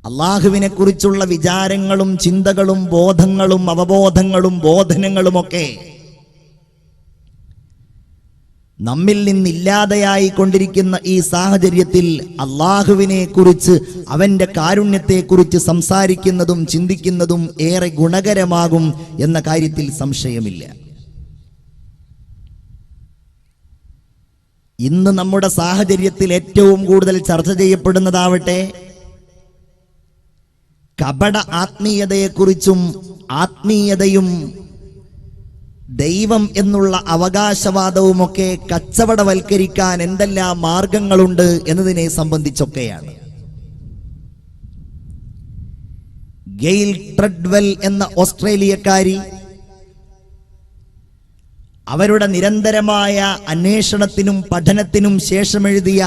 അള്ളാഹുവിനെ കുറിച്ചുള്ള വിചാരങ്ങളും ചിന്തകളും ബോധങ്ങളും അവബോധങ്ങളും ബോധനങ്ങളുമൊക്കെ നമ്മിൽ നിന്നില്ലാതെയായി കൊണ്ടിരിക്കുന്ന ഈ സാഹചര്യത്തിൽ അള്ളാഹുവിനെ കുറിച്ച്, അവന്റെ കാരുണ്യത്തെക്കുറിച്ച് സംസാരിക്കുന്നതും ചിന്തിക്കുന്നതും ഏറെ ഗുണകരമാകും എന്ന കാര്യത്തിൽ സംശയമില്ല. ഇന്ന് നമ്മുടെ സാഹചര്യത്തിൽ ഏറ്റവും കൂടുതൽ ചർച്ച ചെയ്യപ്പെടുന്നതാവട്ടെ കപട ആത്മീയതയെക്കുറിച്ചും ആത്മീയതയും ദൈവം എന്നുള്ള അവകാശവാദവുമൊക്കെ കച്ചവടവൽക്കരിക്കാൻ എന്തെല്ലാം മാർഗങ്ങളുണ്ട് എന്നതിനെ സംബന്ധിച്ചൊക്കെയാണ്. ഗെയിൽ ട്രെഡ്വെൽ എന്ന ഓസ്ട്രേലിയക്കാരി അവരുടെ നിരന്തരമായ അന്വേഷണത്തിനും പഠനത്തിനും ശേഷം എഴുതിയ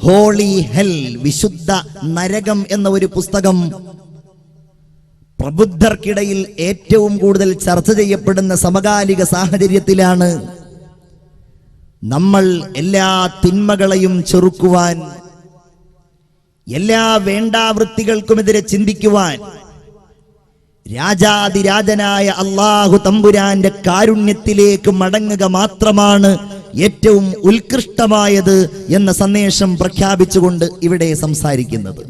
ഹോളി ഹെൽ, വിശുദ്ധ നരകം എന്ന ഒരു പുസ്തകം പ്രബുദ്ധർക്കിടയിൽ ഏറ്റവും കൂടുതൽ ചർച്ച ചെയ്യപ്പെടുന്ന സമകാലിക സാഹചര്യത്തിലാണ് നമ്മൾ എല്ലാ തിന്മകളെയും ചെറുക്കുവാൻ, എല്ലാ വേണ്ടാവൃത്തികൾക്കുമെതിരെ ചിന്തിക്കുവാൻ രാജാതിരാജനായ അല്ലാഹു തമ്പുരാന്റെ കാരുണ്യത്തിലേക്ക് മടങ്ങുക മാത്രമാണ് ഏറ്റവും ഉത്കൃഷ്ടമായത് എന്ന സന്ദേശം പ്രഖ്യാപിച്ചുകൊണ്ട് ഇവിടെ സംസാരിക്കുന്നത്.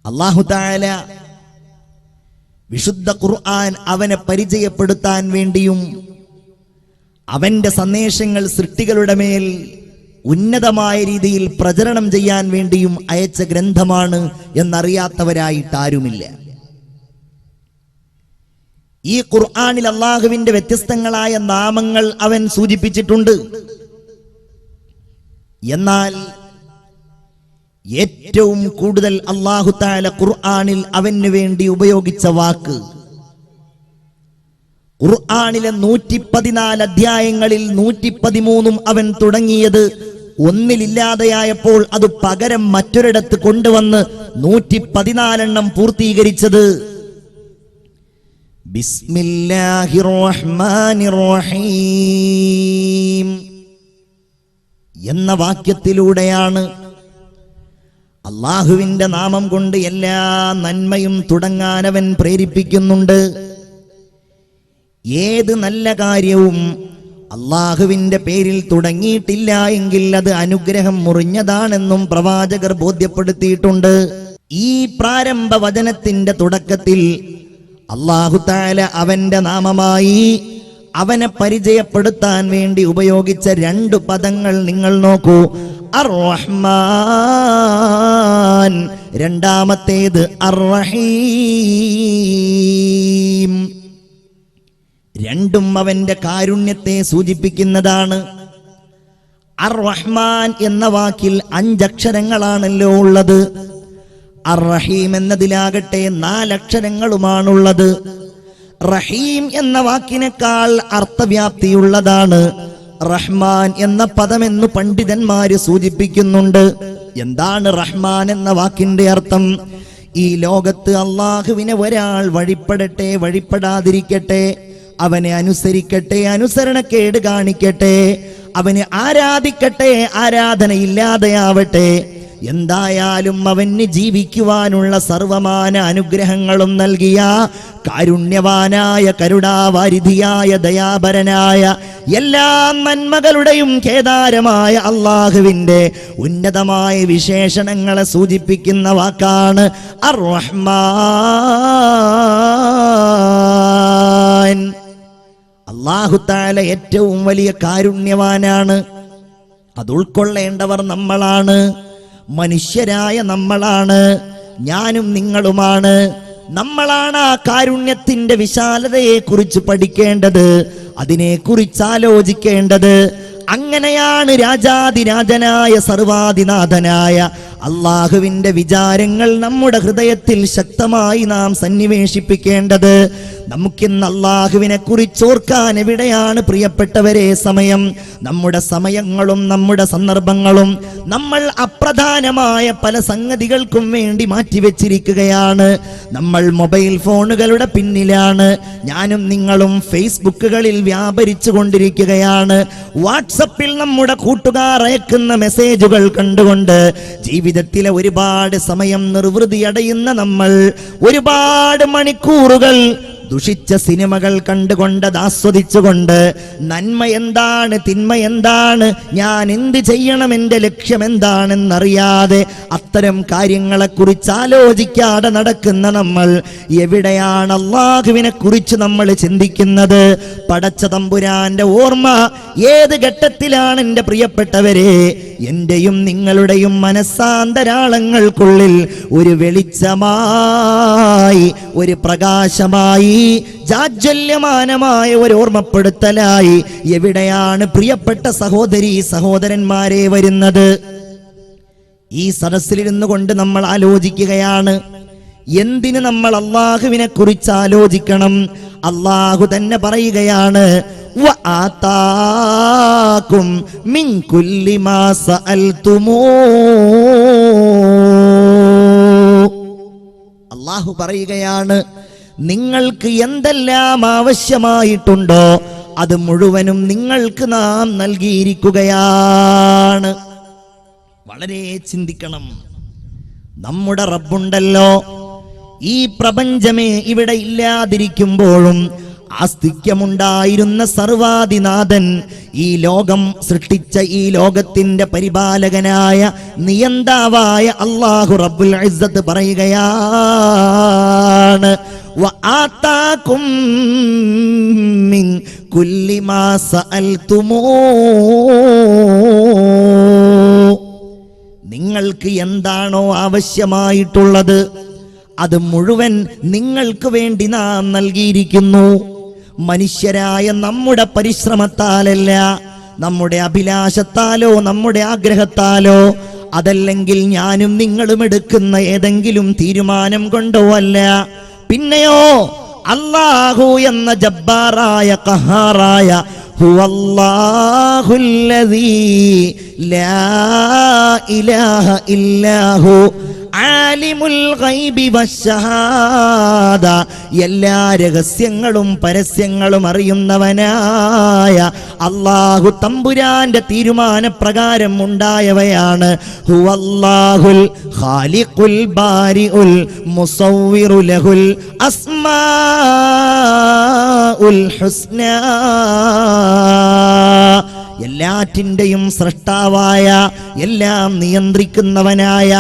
അല്ലാഹു തആല വിശുദ്ധ ഖുർആൻ അവനെ പരിചയപ്പെടുത്താൻ വേണ്ടിയും അവന്റെ സന്ദേശങ്ങൾ സൃഷ്ടികളുടെ മേൽ ഉന്നതമായ രീതിയിൽ പ്രചരണം ചെയ്യാൻ വേണ്ടിയും അയച്ച ഗ്രന്ഥമാണ് എന്നറിയാത്തവരായിട്ടാരുമില്ല. ഈ ഖുർആനിൽ അല്ലാഹുവിന്റെ വ്യത്യസ്തങ്ങളായ നാമങ്ങൾ അവൻ സൂചിപ്പിച്ചിട്ടുണ്ട്. എന്നാൽ ഏറ്റവും കൂടുതൽ അല്ലാഹു തആല ഖുർആനിൽ അവന് വേണ്ടി ഉപയോഗിച്ച വാക്ക്, ഖുർആനിലെ 114 അധ്യായങ്ങളിൽ 113 അവൻ തുടങ്ങിയത് ഒന്നിലില്ലാതെയായപ്പോൾ അത് പകരം മറ്റൊരിടത്ത് കൊണ്ടുവന്ന് 114 പൂർത്തീകരിച്ചത് ബിസ്മില്ലാഹിർ റഹ്മാനിർ റഹീം എന്ന വാക്യത്തിലൂടെയാണ്. അല്ലാഹുവിന്റെ നാമം കൊണ്ട് എല്ലാ നന്മയും തുടങ്ങാനവൻ പ്രേരിപ്പിക്കുന്നുണ്ട്. ഏത് നല്ല കാര്യവും അല്ലാഹുവിന്റെ പേരിൽ തുടങ്ങിയിട്ടില്ല എങ്കിൽ അത് അനുഗ്രഹം മുറിഞ്ഞതാണെന്നും പ്രവാചകർ ബോധ്യപ്പെടുത്തിയിട്ടുണ്ട്. ഈ പ്രാരംഭ വചനത്തിന്റെ തുടക്കത്തിൽ അല്ലാഹു തആല അവന്റെ നാമമായി അവനെ പരിചയപ്പെടുത്താൻ വേണ്ടി ഉപയോഗിച്ച 2 പദങ്ങൾ നിങ്ങൾ നോക്കൂ. അർ-റഹ്മാൻ, രണ്ടാമത്തേത് അർ-റഹീം. രണ്ടും അവന്റെ കാരുണ്യത്തെ സൂചിപ്പിക്കുന്നതാണ്. അർ-റഹ്മാൻ എന്ന വാക്കിൽ 5 അക്ഷരങ്ങളാണല്ലോ ഉള്ളത്. അർ-റഹീം എന്നതിലാകട്ടെ 4 അക്ഷരങ്ങളുമാണുള്ളത്. റഹീം എന്ന വാക്കിനേക്കാൾ അർത്ഥവ്യാപ്തിയുള്ളതാണ് റഹ്മാൻ എന്ന പദമെന്ന് പണ്ഡിതന്മാര് സൂചിപ്പിക്കുന്നുണ്ട്. എന്താണ് റഹ്മാൻ എന്ന വാക്കിന്റെ അർത്ഥം? ഈ ലോകത്ത് അല്ലാഹുവിനെ ഒരാൾ വഴിപ്പെടട്ടെ, വഴിപ്പെടാതിരിക്കട്ടെ, അവനെ അനുസരിക്കട്ടെ, അനുസരണക്കേട് കാണിക്കട്ടെ, അവന് ആരാധിക്കട്ടെ, ആരാധനയില്ലാതെയാവട്ടെ, എന്തായാലും അവന് ജീവിക്കുവാനുള്ള സർവമാന അനുഗ്രഹങ്ങളും നൽകിയ കാരുണ്യവാനായ, കരുണാവാരിധിയായ, ദയാപരനായ, എല്ലാ നന്മകളുടെയും കേദാരമായ അല്ലാഹുവിന്റെ ഉന്നതമായ വിശേഷണങ്ങളെ സൂചിപ്പിക്കുന്ന വാക്കാണ് അർ-റഹ്മാൻ. അല്ലാഹു തആല ഏറ്റവും വലിയ കാരുണ്യവാനാണ്. അത് ഉൾക്കൊള്ളേണ്ടവർ നമ്മളാണ്, മനുഷ്യരായ നമ്മളാണ്, ഞാനും നിങ്ങളുമാണ്. നമ്മളാണ് ആ കാരുണ്യത്തിന്റെ വിശാലതയെ കുറിച്ച് പഠിക്കേണ്ടത്, അതിനെക്കുറിച്ച് ആലോചിക്കേണ്ടത്. അങ്ങനെയാണ് രാജാതിരാജനായ സർവാധിനാഥനായ അല്ലാഹുവിന്റെ വിചാരങ്ങൾ നമ്മുടെ ഹൃദയത്തിൽ ശക്തമായി നാം സന്നിവേശിപ്പിക്കേണ്ടത്. നമുക്കിന്ന് അല്ലാഹുവിനെ കുറിച്ച് ഓർക്കാൻ എവിടെയാണ് പ്രിയപ്പെട്ടവരെ സമയം? നമ്മുടെ സമയങ്ങളും നമ്മുടെ സന്ദർഭങ്ങളും നമ്മൾ അപ്രധാനമായ പല സംഗതികൾക്കും വേണ്ടി മാറ്റിവെച്ചിരിക്കുകയാണ്. നമ്മൾ മൊബൈൽ ഫോണുകളുടെ പിന്നിലാണ്. ഞാനും നിങ്ങളും ഫേസ്ബുക്കുകളിൽ വ്യാപരിച്ചു കൊണ്ടിരിക്കുകയാണ്. വാട്സപ്പിൽ നമ്മുടെ കൂട്ടുകാർ അയക്കുന്ന മെസ്സേജുകൾ കണ്ടുകൊണ്ട് ജീവിത ജീവിതത്തിലെ ഒരുപാട് സമയം നിർവൃതിയടയുന്ന നമ്മൾ ഒരുപാട് മണിക്കൂറുകൾ ദുഷിച്ച സിനിമകൾ കണ്ടുകൊണ്ട് ആസ്വദിച്ചുകൊണ്ട് നന്മ എന്താണ് തിന്മ എന്താണ്, ഞാൻ എന്ത് ചെയ്യണം, എൻ്റെ ലക്ഷ്യം എന്താണെന്നറിയാതെ അത്തരം കാര്യങ്ങളെക്കുറിച്ച് ആലോചിക്കാതെ നടക്കുന്ന നമ്മൾ എവിടെയാണ് അല്ലാഹുവിനെ കുറിച്ച് നമ്മൾ ചിന്തിക്കുന്നത്? പടച്ച തമ്പുരാന്റെ ഓർമ്മ ഏത് ഘട്ടത്തിലാണ് എൻ്റെ പ്രിയപ്പെട്ടവരെ? എന്റെയും നിങ്ങളുടെയും മനസ്സാന്തരാളങ്ങൾക്കുള്ളിൽ ഒരു വെളിച്ചമായി, ഒരു പ്രകാശമായി, ജാജ്വല്യമാനമായ ഒരു ഓർമ്മപ്പെടുത്തലായി എവിടെയാണ് പ്രിയപ്പെട്ട സഹോദരീ സഹോദരന്മാരെ വരുന്നത്? ഈ സദസ്സിലിരുന്നു കൊണ്ട് നമ്മൾ ആലോചിക്കുകയാണ്, എന്തിന് നമ്മൾ അല്ലാഹുവിനെ കുറിച്ച് ആലോചിക്കണം? അല്ലാഹു തന്നെ പറയുകയാണ്, വആതാകും മിൻ കുല്ലി മാ സഅൽതുമൂ. അല്ലാഹു പറയുകയാണ്, നിങ്ങൾക്ക് എന്തെല്ലാം ആവശ്യമായിട്ടുണ്ടോ അത് മുഴുവനും നിങ്ങൾക്ക് നാം നൽകിയിരിക്കുകയാണ്. വളരെ ചിന്തിക്കണം. നമ്മുടെ റബ്ബുണ്ടല്ലോ, ഈ പ്രപഞ്ചമേ ഇവിടെ ഇല്ലാതിരിക്കുമ്പോഴും ആസ്തിക്യമുണ്ടായിരുന്ന സർവാധിനാഥൻ, ഈ ലോകം സൃഷ്ടിച്ച ഈ ലോകത്തിന്റെ പരിപാലകനായ നിയന്താവായ അല്ലാഹു റബ്ബുൽ ഇസ്സത്ത് പറയുകയാണ്, വആതാകും മിൻ കുല്ലി മാ സഅൽതുമൂ. നിങ്ങൾക്ക് എന്താണോ ആവശ്യമായിട്ടുള്ളത് അത് മുഴുവൻ നിങ്ങൾക്ക് വേണ്ടി നാം നൽകിയിരിക്കുന്നു. മനുഷ്യരായ നമ്മുടെ പരിശ്രമത്താലല്ല, നമ്മുടെ അഭിലാഷത്താലോ നമ്മുടെ ആഗ്രഹത്താലോ, അതല്ലെങ്കിൽ ഞാനും നിങ്ങളും എടുക്കുന്ന ഏതെങ്കിലും തീരുമാനം കൊണ്ടോ അല്ല. പിന്നെയോ അല്ലാഹു എന്ന ജബ്ബാറായ ഖഹാറായ ഹുവല്ലാഹുല്ലദീ ലാ ഇലാഹ ഇല്ലാഹു ആലിമുൽ ഗൈബി വശഹാദ, എല്ലാ രഹസ്യങ്ങളും പരസ്യങ്ങളും അറിയുന്നവനായ അല്ലാഹു തമ്പുരാന്റെ തീരുമാനപ്രകാരം ഉണ്ടായവയാണ്. ഹുവല്ലാഹുൽ ഖാലിഖുൽ ബാരിഉൽ മുസവ്വിറു ലഹുൽ അസ്മാഉൽ ഹുസ്നാ. എല്ലാറ്റിൻ്റെയും സൃഷ്ടാവായ, എല്ലാം നിയന്ത്രിക്കുന്നവനായ,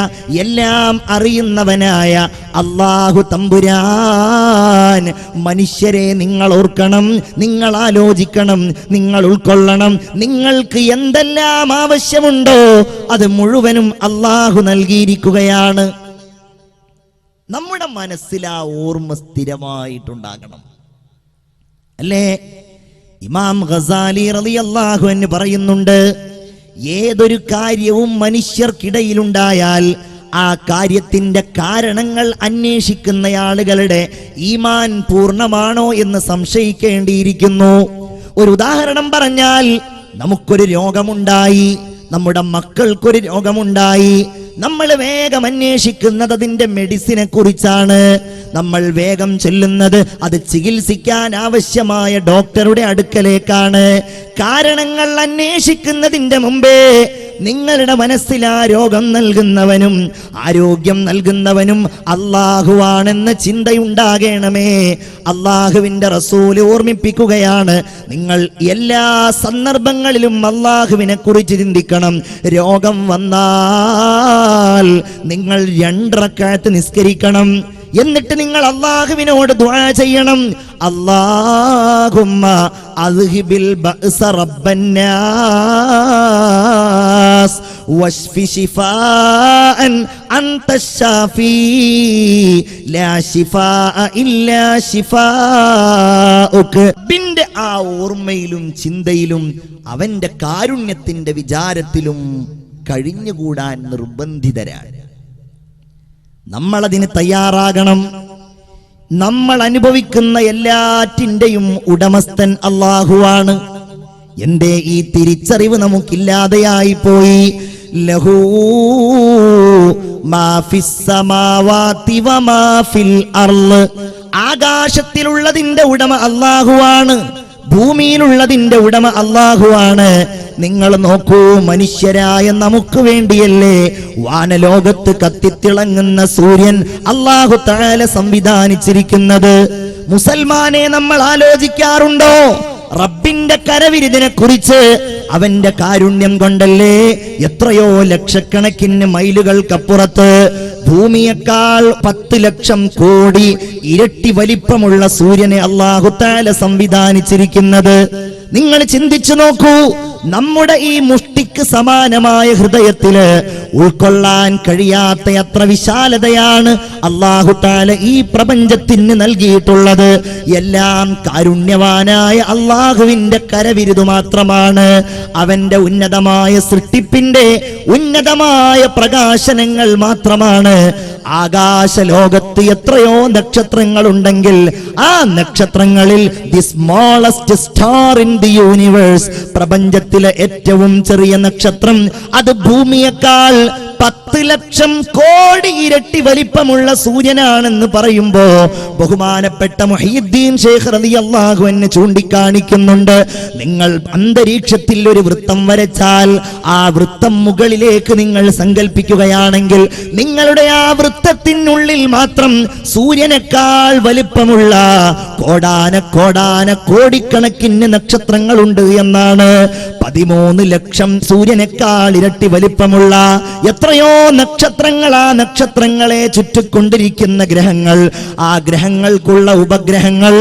എല്ലാം അറിയുന്നവനായ അല്ലാഹു തമ്പുരാൻ, മനുഷ്യരെ നിങ്ങൾ ഓർക്കണം, നിങ്ങൾ ആലോചിക്കണം, നിങ്ങൾ ഉൾക്കൊള്ളണം. നിങ്ങൾക്ക് എന്തെല്ലാം ആവശ്യമുണ്ടോ അത് മുഴുവനും അല്ലാഹു നൽകിയിരിക്കുകയാണ്. നമ്മുടെ മനസ്സിൽ ആ ഓർമ്മ സ്ഥിരമായിട്ടുണ്ടാകണം, അല്ലേ? ഇമാം ഗസാലി റളിയല്ലാഹു അൻഹു പറയുന്നുണ്ട്, ഏതൊരു കാര്യവും മനുഷ്യർക്കിടയിലുണ്ടായാൽ ആ കാര്യത്തിന്റെ കാരണങ്ങൾ അന്വേഷിക്കുന്ന ആളുകളുടെ ഈമാൻ പൂർണ്ണമാണോ എന്ന് സംശയിക്കേണ്ടിയിരിക്കുന്നു. ഒരു ഉദാഹരണം പറഞ്ഞാൽ, നമുക്കൊരു രോഗമുണ്ടായി, നമ്മുടെ മക്കൾക്കൊരു രോഗമുണ്ടായി, നമ്മൾ വേഗം അന്വേഷിക്കുന്നത് അതിന്റെ മെഡിസിനെ കുറിച്ചാണ്. നമ്മൾ വേഗം ചെല്ലുന്നത് അത് ചികിത്സിക്കാൻ ആവശ്യമായ ഡോക്ടറുടെ അടുക്കലേക്കാണ്. കാരണങ്ങൾ അന്വേഷിക്കുന്നതിന്റെ മുമ്പേ നിങ്ങളുടെ മനസ്സിൽ ആ രോഗം നൽകുന്നവനും ആരോഗ്യം നൽകുന്നവനും അല്ലാഹുവാണെന്ന ചിന്തയുണ്ടാകണമേ. അല്ലാഹുവിന്റെ റസൂല് ഓർമ്മിപ്പിക്കുകയാണ്, നിങ്ങൾ എല്ലാ സന്ദർഭങ്ങളിലും അല്ലാഹുവിനെ കുറിച്ച് ചിന്തിക്കണം. രോഗം വന്നാൽ നിങ്ങൾ 2 റക്അത്ത് നിസ്കരിക്കണം. എന്നിട്ട് നിങ്ങൾ അല്ലാഹുവിനോട് ദുആ ചെയ്യണം, അല്ലാഹുമ്മ അദ്ഹിബിൽ ബഅസ റബ്ബന്നാസ് വശ്ഫി ശിഫാഅൻ അൻത ശാഫി ലാ ശിഫാഅ ഇല്ലാ ശിഫാഉക. ബിന്റെ ആ ഓർമ്മയിലും ചിന്തയിലും അവന്റെ കാരുണ്യത്തിന്റെ വിചാരത്തിലും കഴിഞ്ഞുകൂടാൻ നിർബന്ധിതരാണ്. നമ്മളതിന് തയ്യാറാകണം. നമ്മൾ അനുഭവിക്കുന്ന എല്ലാറ്റിൻ്റെയും ഉടമസ്ഥൻ അല്ലാഹുവാണ്. എന്റെ ഈ തിരിച്ചറിവ് നമുക്കില്ലാതെയായി പോയി. ലഹൂ മാ ഫിസ് സമാവാതി വമാ ഫിൽ അർള്. ആകാശത്തിലുള്ളതിന്റെ ഉടമ അല്ലാഹുവാണ്, ഭൂമിയിലുള്ളതിന്റെ ഉടമ അല്ലാഹുവാണ്. നിങ്ങൾ നോക്കൂ, മനുഷ്യരായ നമുക്ക് വേണ്ടിയല്ലേ വാനലോകത്ത് കത്തിത്തിളങ്ങുന്ന സൂര്യൻ അല്ലാഹു തആല സംവിധാനിച്ചിരിക്കുന്നത്. മുസൽമാനെ നമ്മൾ ആലോചിക്കാറുണ്ടോ റബ്ബിന്റെ കരവിരുതിനെ കുറിച്ച്? അവന്റെ കാരുണ്യം കൊണ്ടല്ലേ എത്രയോ ലക്ഷക്കണക്കിന് മൈലുകൾക്കപ്പുറത്ത് ഭൂമിയേക്കാൾ 10 ലക്ഷം കോടി ഇരട്ടി വലിപ്പമുള്ള സൂര്യനെ അല്ലാഹു തആല സംവിധാനിച്ചിരിക്കുന്നത്. നിങ്ങൾ ചിന്തിച്ചു നോക്കൂ, നമ്മുടെ ഈ മുഷ്ടിക്ക് സമാനമായ ഹൃദയത്തില് ഉൾക്കൊള്ളാൻ കഴിയാത്ത അത്ര വിശാലതയാണ് അല്ലാഹു തആല ഈ പ്രപഞ്ചത്തിന് നൽകിയിട്ടുള്ളത്. എല്ലാം കാരുണ്യവാനായ അല്ലാഹുവിന്റെ കരവിരുതു മാത്രമാണ്. അവന്റെ ഉന്നതമായ സൃഷ്ടിപ്പിന്റെ ഉന്നതമായ പ്രകാശനങ്ങൾ മാത്രമാണ്. ആകാശ ലോകത്ത് എത്രയോ നക്ഷത്രങ്ങൾ ഉണ്ടെങ്കിൽ ആ നക്ഷത്രങ്ങളിൽ the smallest star in the universe, പ്രപഞ്ചത്തിലെ ഏറ്റവും ചെറിയ നക്ഷത്രം, അത് ഭൂമിയേക്കാൾ 10 ലക്ഷം കോടി ഇരട്ടി വലിപ്പമുള്ള സൂര്യനാണെന്ന് പറയുമ്പോ ബഹുമാനപ്പെട്ട മുഹയ്യിദ്ദീൻ ശൈഖ് റളിയല്ലാഹു അൻഹു ചൂണ്ടിക്കാണിക്കുന്നുണ്ട്, നിങ്ങൾ അന്തരീക്ഷത്തിൽ ഒരു വൃത്തം വരച്ചാൽ ആ വൃത്തം മുകളിലേക്ക് നിങ്ങൾ സങ്കല്പിക്കുകയാണെങ്കിൽ നിങ്ങളുടെ ആ വൃത്തത്തിനുള്ളിൽ മാത്രം സൂര്യനേക്കാൾ വലിപ്പമുള്ള കോടിക്കണക്കിന് നക്ഷത്രങ്ങളുണ്ട് എന്നാണ്. 13 ലക്ഷം സൂര്യനേക്കാൾ ഇരട്ടി വലിപ്പമുള്ള എത്രയോ നക്ഷത്രങ്ങൾ, ആ നക്ഷത്രങ്ങളെ ചുറ്റിക്കൊണ്ടിരിക്കുന്ന ഗ്രഹങ്ങൾ, ആ ഗ്രഹങ്ങൾക്കുള്ള ഉപഗ്രഹങ്ങൾ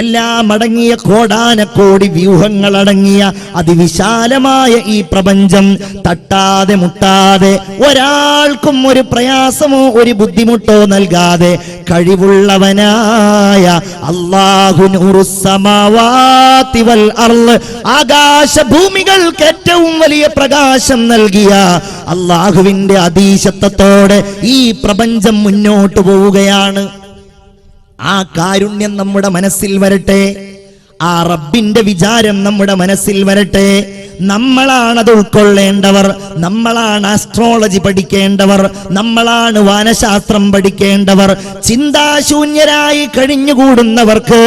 എല്ലാം അടങ്ങിയ കോടാനക്കോടി വ്യൂഹങ്ങൾ അടങ്ങിയ അതിവിശാലമായ ഈ പ്രപഞ്ചം തട്ടാതെ മുട്ടാതെ ഒരാൾക്കും ഒരു പ്രയാസമോ ഒരു ബുദ്ധിമുട്ടോ നൽകാതെ കഴിവുള്ളവനായ അല്ലാഹു നൂറുസ് സമാവാതി വൽ അർള്, ആകാശഭൂമികൾക്ക് ഏറ്റവും വലിയ പ്രകാശം നൽകിയ അല്ലാഹുവിന്റെ അതീശത്വത്തോടെ ഈ പ്രപഞ്ചം മുന്നോട്ട് പോവുകയാണ്. ആ കാരുണ്യം നമ്മുടെ മനസ്സിൽ വരട്ടെ, ആ റബ്ബിന്റെ വിചാരം നമ്മുടെ മനസ്സിൽ വരട്ടെ. നമ്മളാണത് ഉൾക്കൊള്ളേണ്ടവർ, നമ്മളാണ് ആസ്ട്രോളജി പഠിക്കേണ്ടവർ, നമ്മളാണ് വാനശാസ്ത്രം പഠിക്കേണ്ടവർ. ചിന്താശൂന്യരായി കഴിഞ്ഞുകൂടുന്നവർക്ക്,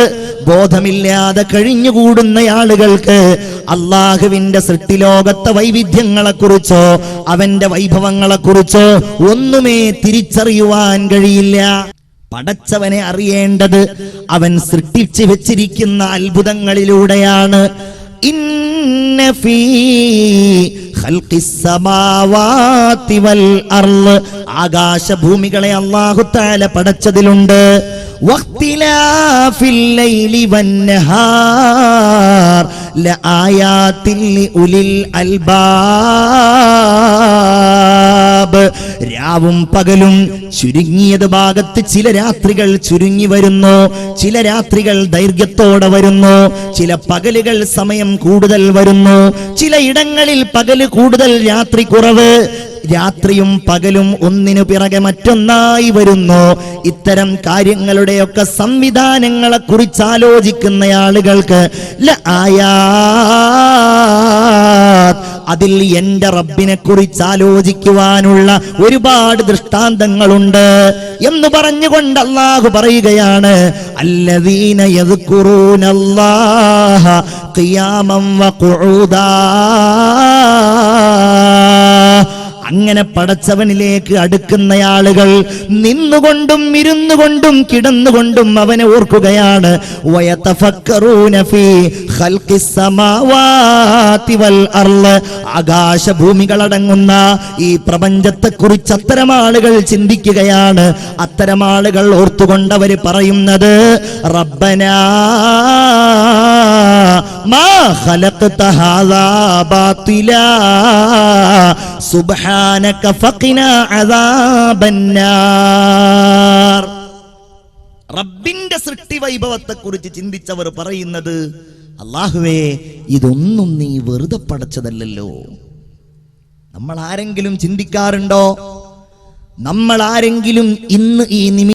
ബോധമില്ലാതെ കഴിഞ്ഞുകൂടുന്ന ആളുകൾക്ക് അല്ലാഹുവിന്റെ സൃഷ്ടിലോകത്തെ വൈവിധ്യങ്ങളെക്കുറിച്ചോ അവന്റെ വൈഭവങ്ങളെക്കുറിച്ചോ ഒന്നുമേ തിരിച്ചറിയുവാൻ കഴിയില്ല. പടച്ചവനെ അറിയേണ്ടത് അവൻ സൃഷ്ടിച്ചു വെച്ചിരിക്കുന്ന അത്ഭുതങ്ങളിലൂടെയാണ്. ഇന്ന ഫീ ഖൽഖിസ് സമാവാതി വൽ അർള്, ആകാശഭൂമികളെ അല്ലാഹു തആല പടച്ചതിലുണ്ട്. വഖ്തിലാഫിൽ ലൈലി വന്നഹാർ ലആയാതിൻ ലിഉലിൽ അൽബാബ്, രാവും പകലും ചുരുങ്ങിയത് ഭാഗത്ത് ചില രാത്രികൾ ചുരുങ്ങി വരുന്നു, ചില രാത്രികൾ ദൈർഘ്യത്തോടെ വരുന്നു, ചില പകലുകൾ സമയം കൂടുതൽ വരുന്നു, ചില ഇടങ്ങളിൽ പകല് കൂടുതൽ രാത്രി കുറവ്, രാത്രിയും പകലും ഒന്നിനു പിറകെ മറ്റൊന്നായി വരുന്നു. ഇത്തരം കാര്യങ്ങളുടെയൊക്കെ സംവിധാനങ്ങളെ കുറിച്ച് ആലോചിക്കുന്ന ആളുകൾക്ക് അതിൽ എന്റെ റബ്ബിനെ കുറിച്ച് ആലോചിക്കുവാനുള്ള ഒരുപാട് ദൃഷ്ടാന്തങ്ങളുണ്ട് എന്ന് പറഞ്ഞുകൊണ്ട് അല്ലാഹു പറയുകയാണ്, അല്ലദീന യദ്കുറൂനല്ലാഹ ഖിയാമൻ വഖുഊദാ. അങ്ങനെ പടച്ചവനിലേക്ക് അടുക്കുന്ന ആളുകൾ നിന്നുകൊണ്ടും ഇരുന്നുകൊണ്ടും കിടന്നുകൊണ്ടും അവനെ ഓർക്കുകയാണ്. വയതഫക്കറൂന ഫീ ഖൽഖിസ് സമാവാതി വൽ അർള്, ആകാശഭൂമികളടങ്ങുന്ന ഈ പ്രപഞ്ചത്തെക്കുറിച്ച് അത്തരം ആളുകൾ ചിന്തിക്കുകയാണ്. അത്തരം ആളുകൾ ഓർത്തുകൊണ്ടവർ പറയുന്നത്, റബ്ബനാ മാ ഖലഖ്ത ഹാദാ ബാതിലാ സുബ്ഹാനക ഫഖിനാ അദാബന്നാർ. റബ്ബിന്റെ സൃഷ്ടി വൈഭവത്തെ കുറിച്ച് ചിന്തിച്ചവർ പറയുന്നത്, അല്ലാഹുവേ ഇതൊന്നും നീ വെറുതെ പടച്ചതല്ലല്ലോ. നമ്മൾ ആരെങ്കിലും ചിന്തിക്കാറുണ്ടോ? നമ്മൾ ആരെങ്കിലും ഇന്ന് ഈ നിമിഷം